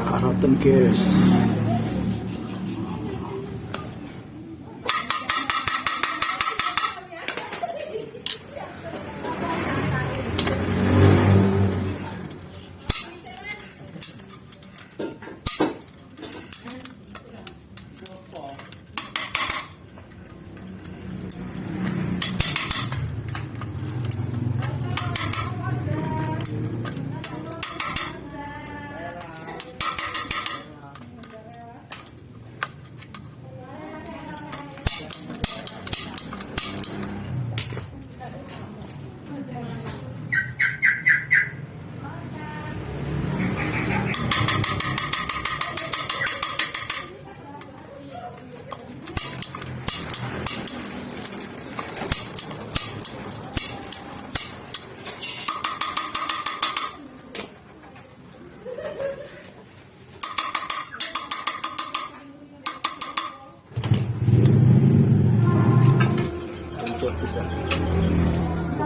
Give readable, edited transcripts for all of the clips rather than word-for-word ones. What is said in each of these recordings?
Karatan guys.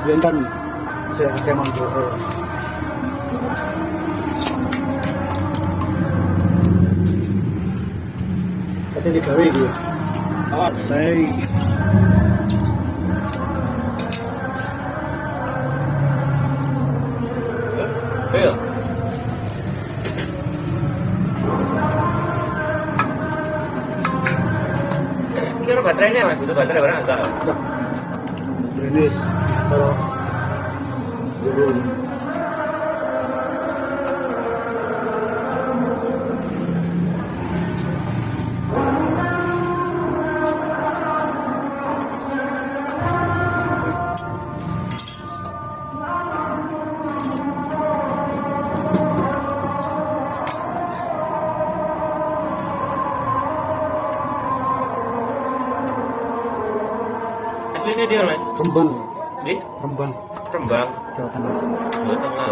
Kemudian kan saya akan mencoba katanya digawe gitu. Saya ini baterainya mas, butuh baterai barang enggak? Renis kalau jadi aslinya dia mas? Rembang, Di? Rembang, Rembang, Jawa Tengah. Jawa Tengah.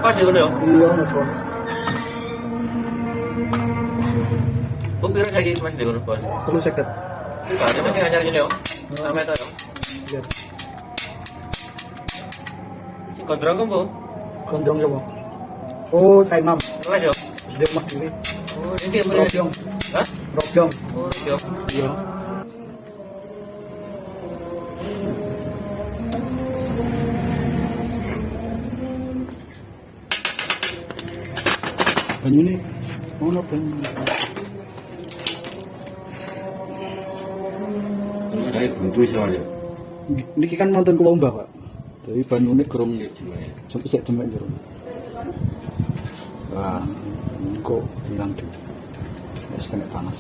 Kos ya udah. Iya, ngekos. Bung pira lagi mas di gunung kos. Terus seket. Ada masih ngajar gini yo. Sampai itu yo. Lihat, Si kontrol kamu. gondrong coba. Oh, Thai Mam. Kelas yo. Sudah rumah ini. Oh, ini dia boleh. Robyong, Hah? Robyong. Oh, yo. Iya. Banyu ini, mana banyu? Ini dari buntu soalnya. Ini kan mantan kelomba pak. Jadi banyu ini kerum sampai saya demek jeruk. Wah, ini kok hilang tuh. Harus kena panas.